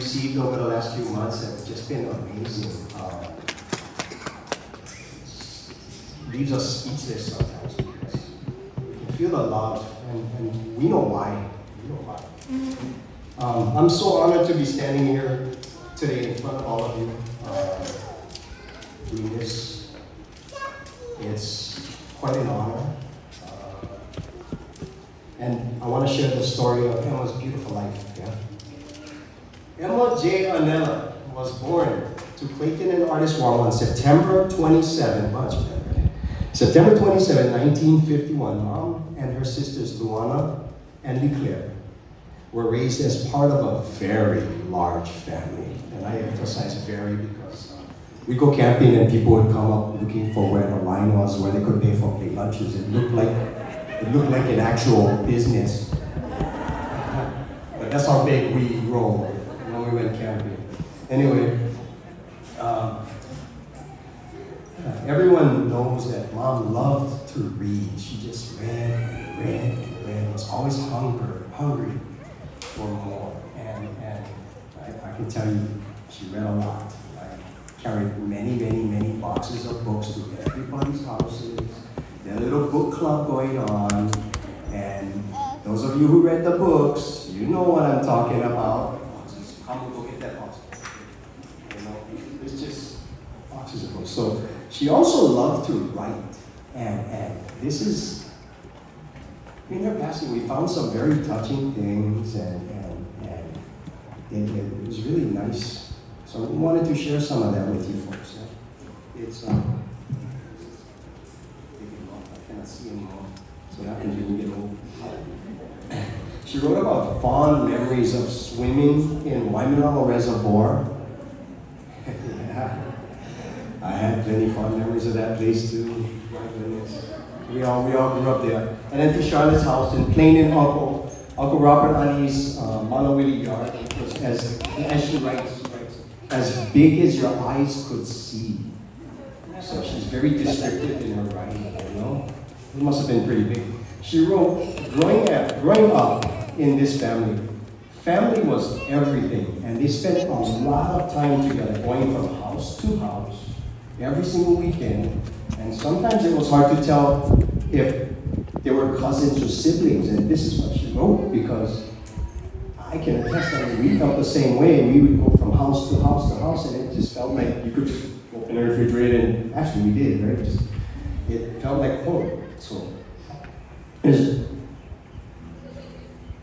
received over the last few months have just been amazing. Leaves us speechless sometimes because we can feel the love, and we know why. We know why. I'm so honored to be standing here today in front of all of you, doing this. It's quite an honor. And I want to share the story of Emma's beautiful life. Yeah? Emma J. Anella was born to Clayton and Artist Wong on September 27, September 27, 1951. Mom and her sisters Luana and Leclerc were raised as part of a very large family. And I emphasize very because we go camping and people would come up looking for where the line was, where they could pay for plate lunches. It looked like an actual business. But that's how big we roll when we went camping. Anyway, everyone knows that Mom loved to read. She just read and read and read. Was always hungry for more. And I can tell you, she read a lot. I carried many boxes of books to everybody's houses. There's a little book club going on. And those of you who read the books, you know what I'm talking about. Boxes, come go get that box. You know, it's just boxes of books. So she also loved to write. And this is, in her passing, we found some very touching things, and it was really nice. So we wanted to share some of that with you folks. It's, I cannot see anymore. So that happens when you get old. She wrote about fond memories of swimming in Waimanalo Reservoir. Yeah. I had plenty fond memories of that place too. My goodness. We all grew up there. And then to Charlotte's house in Plain and Uncle Robert Ani's Manawili yard, which was as she writes, as big as your eyes could see. So she's very descriptive in her writing, you know? It must have been pretty big. She wrote, growing up in this family was everything, and they spent a lot of time together, going from house to house, every single weekend, and sometimes it was hard to tell if they were cousins or siblings, and this is what she wrote, because I can attest that we felt the same way. We would go from house to house to house, and it just felt like you could open the refrigerator, and actually we did, right? It felt like home. So,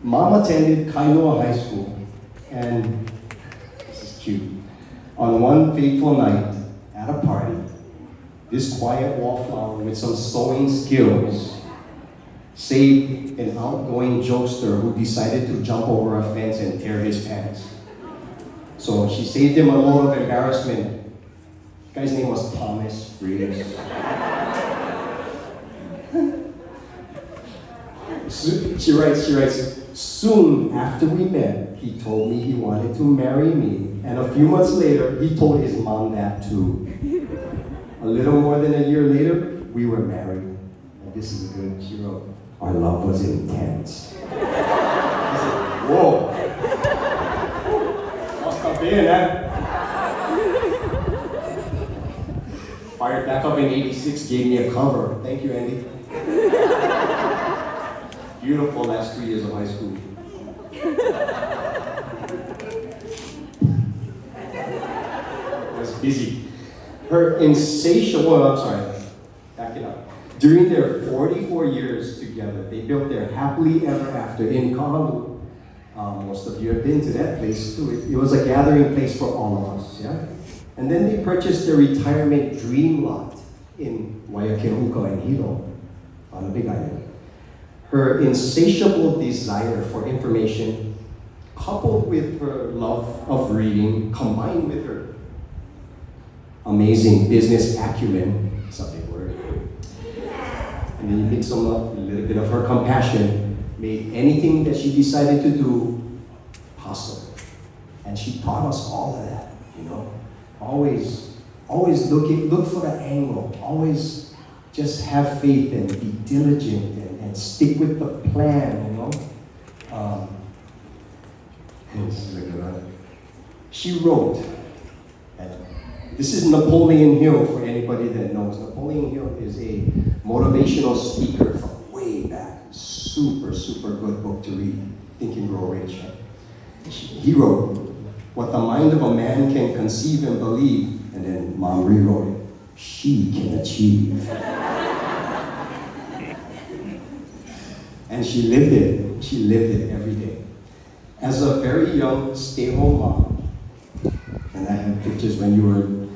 Mom attended Kainoa High School, and this is cute. On one fateful night at a party, this quiet wallflower with some sewing skills saved an outgoing jokester who decided to jump over a fence and tear his pants. So she saved him a load of embarrassment. The guy's name was Thomas Frias. She writes, soon after we met, he told me he wanted to marry me. And a few months later, he told his mom that too. A little more than a year later, we were married. And this is good, she wrote, our love was intense. I said, whoa. Must have been, huh? Fired back up in '86, gave me a cover. Thank you, Andy. Beautiful last 3 years of high school. I was busy. Her insatiable, back it up. During their 44 years together, they built their happily ever after in Kahalu. Most of you have been to that place too. It was a gathering place for all of us, yeah? And then they purchased their retirement dream lot in Waiakehuka and Hilo on the Big Island. Her insatiable desire for information, coupled with her love of reading, combined with her amazing business acumen, it's a big word, and then you mix them up with a little bit of her compassion, made anything that she decided to do possible. And she taught us all of that, you know. Always look for the angle. Always just have faith and be diligent and stick with the plan, you know. This is a good one. She wrote, and this is Napoleon Hill for anybody that knows. Napoleon Hill is a motivational speaker from way back. Super, super good book to read. Think and Grow Rich. He wrote, what the mind of a man can conceive and believe, and then Mom rewrote it, she can achieve. And she lived it. She lived it every day. As a very young stay-at-home mom, and I have pictures when you were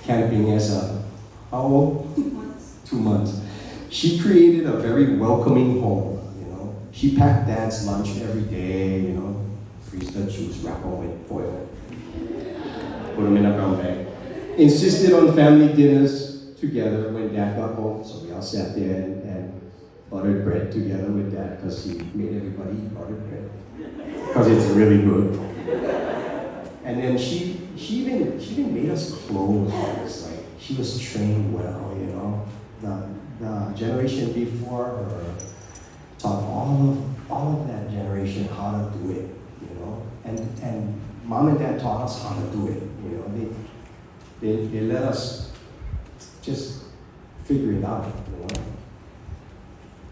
camping as a, how old? 2 months. 2 months. She created a very welcoming home, you know. She packed Dad's lunch every day, you know, freeze the juice, wrap them with foil, put them in a brown bag. Insisted on family dinners together when Dad got home, so we all sat there and buttered bread together with Dad, because he made everybody eat buttered bread, because it's really good. And then she even made us clothes. Like, she was trained well, you know. The generation before her taught all of that generation how to do it, you know. And Mom and Dad taught us how to do it, you know. They let us just figure it out, you know.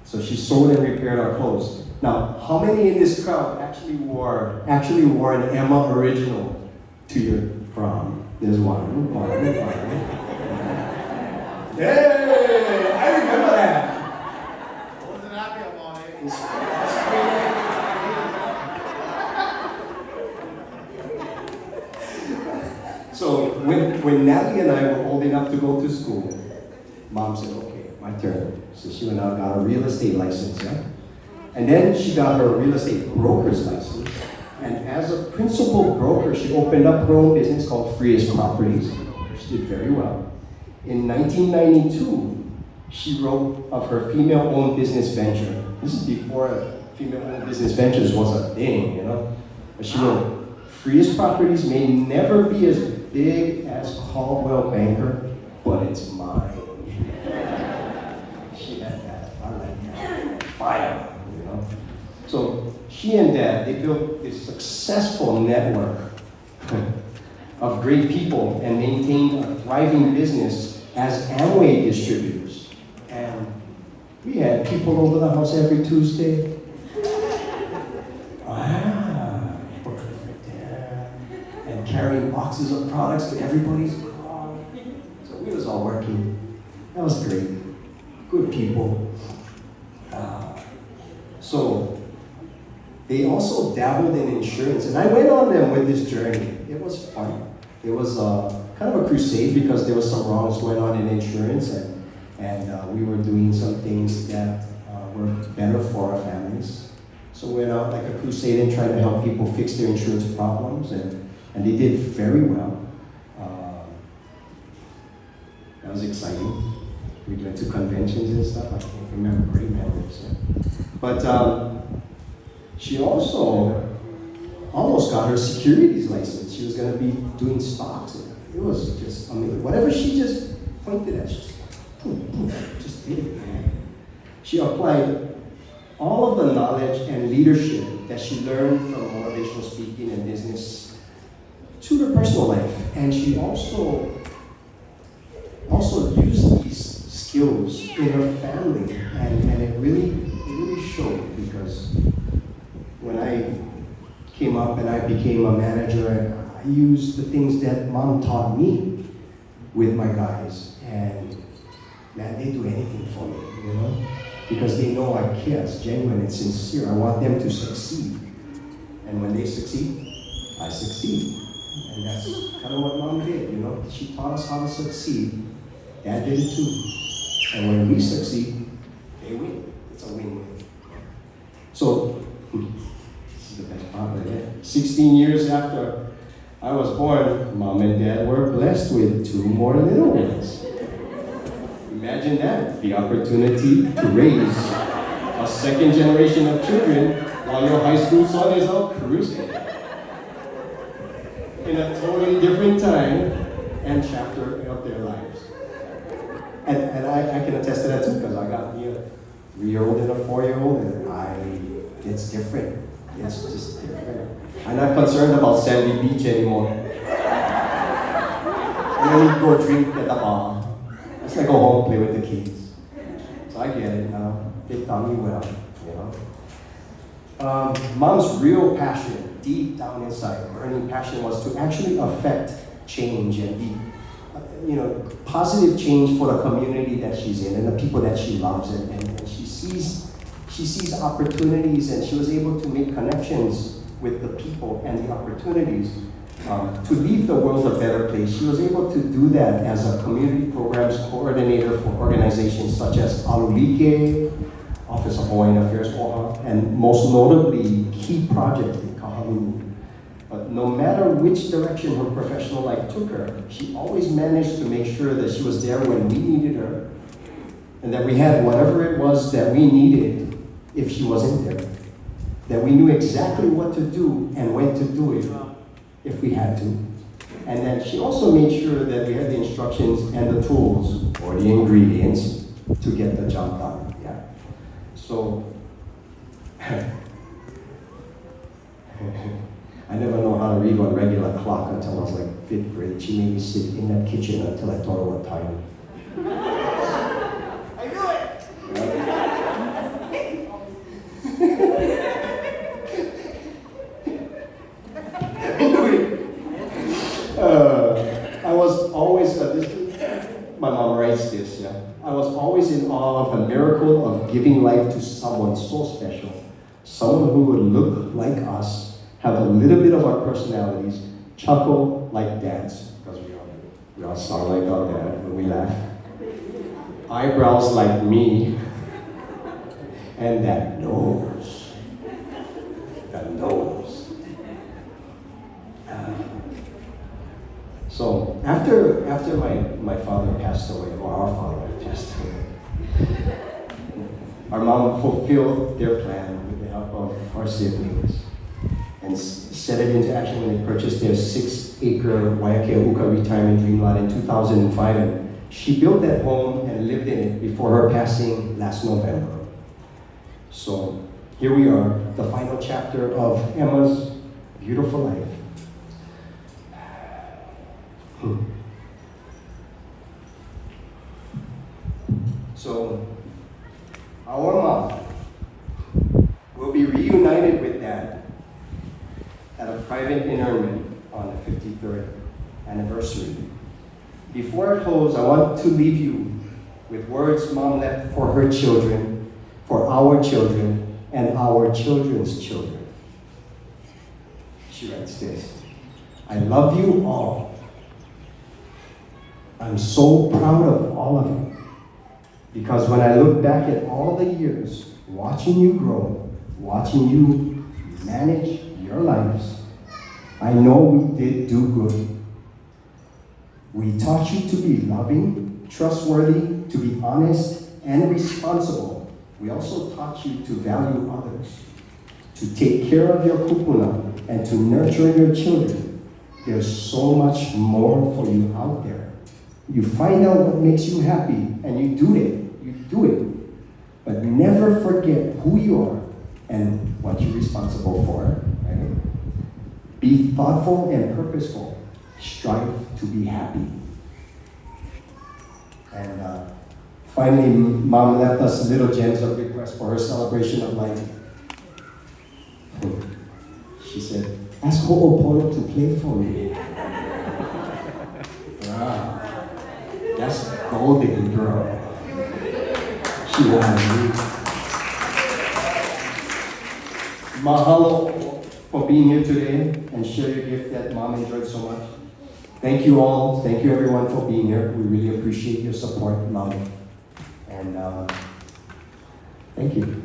So she sewed and repaired our clothes. Now, how many in this crowd actually wore an Emma original to your prom? There's one. Hey, I remember that. I wasn't happy about it. So when Natalie and I were old enough to go to school, Mom said, okay, my turn. So she went out and got a real estate license, yeah? And then she got her real estate broker's license. And as a principal broker, she opened up her own business called Frias-Calvo. She did very well. In 1992, she wrote of her female-owned business venture. This is before female-owned business ventures was a thing, you know? But she wrote, Frias-Calvo may never be as big as Caldwell Banker, but it's mine. She had that, I like that, fire, you know? So she and Dad, they built this successful network of great people and maintained a thriving business as Amway distributors. And we had people over the house every Tuesday. And carrying boxes of products to everybody's car. So we was all working. That was great. Good people. So they also dabbled in insurance, and I went on them with this journey. It was fun. It was kind of a crusade because there was some wrongs going on in insurance, and we were doing some things that were better for our families. So we went out like a crusade and tried to help people fix their insurance problems, and they did very well. That was exciting. We went to conventions and stuff. I can't remember, great memories. Yeah. But she also almost got her securities license. She was going to be doing stocks. It was just amazing. Whatever she just pointed at, she just did it, man. She applied all of the knowledge and leadership that she learned from motivational speaking and business to her personal life. And she also used these skills in her family. And it really showed, because when I came up and I became a manager, I used the things that Mom taught me with my guys. And man, they do anything for me, you know? Because they know I care, it's genuine, it's sincere. I want them to succeed. And when they succeed, I succeed. And that's kind of what Mom did, you know? She taught us how to succeed. Dad did it too. And when we succeed, they win. It's a win-win. So, this is the best part right here. 16 years after I was born, Mom and Dad were blessed with 2 more little ones. Imagine that, the opportunity to raise a second generation of children while your high school son is out cruising. In a totally different time and chapter of their lives. And I can attest to that too, because I got me a 3-year-old and a 4-year-old, and it's different. It's just different. I'm not concerned about Sandy Beach anymore. And then we go drink at the bar. Let's go home, play with the kids. So I get it now. They taught me well, you know. Mom's real passion, deep down inside, her earning passion was to actually affect change and be, positive change for the community that she's in and the people that she loves. And she sees opportunities, and she was able to make connections with the people and the opportunities to leave the world a better place. She was able to do that as a community programs coordinator for organizations such as Alulike, Office of Hawaiian Affairs, OHA, and most notably, Key Project in Kahaluu. But no matter which direction her professional life took her, she always managed to make sure that she was there when we needed her, and that we had whatever it was that we needed if she wasn't there. That we knew exactly what to do and when to do it if we had to. And that she also made sure that we had the instructions and the tools or the ingredients to get the job done. Yeah. So, I never know how to read on regular clock until I was like 5th grade. She made me sit in that kitchen until I told her what time. I knew it! I was always, my mom writes this, yeah. I was always in awe of the miracle of giving life to someone so special. Someone who would look like us, have a little bit of our personalities, chuckle like dads, because we all sound like our dad when we laugh. Eyebrows like me, and that nose. That nose. So after my father passed away, or our father passed away, our mom fulfilled their plan with the help of our siblings and set it into action when they purchased their 6-acre Waiakea retirement dream lot in 2005. And she built that home and lived in it before her passing last November. So here we are, the final chapter of Emma's beautiful life. So, our mom will be reunited with Dad at a private interment on the 53rd anniversary. Before I close, I want to leave you with words Mom left for her children, for our children, and our children's children. She writes this: I love you all. I'm so proud of all of you, because when I look back at all the years, watching you grow, watching you manage your lives, I know we did do good. We taught you to be loving, trustworthy, to be honest, and responsible. We also taught you to value others, to take care of your kupuna, and to nurture your children. There's so much more for you out there. You find out what makes you happy, and you do it. But never forget who you are and what you're responsible for. Right? Be thoughtful and purposeful. Strive to be happy. And finally, Mom left us little gems of request for her celebration of life. She said, ask Ho'opono to play for me. Wow. That's golden, girl. She will have you. Mahalo for being here today and share your gift that Mom enjoyed so much. Thank you all. Thank you everyone for being here. We really appreciate your support, Mom. And thank you.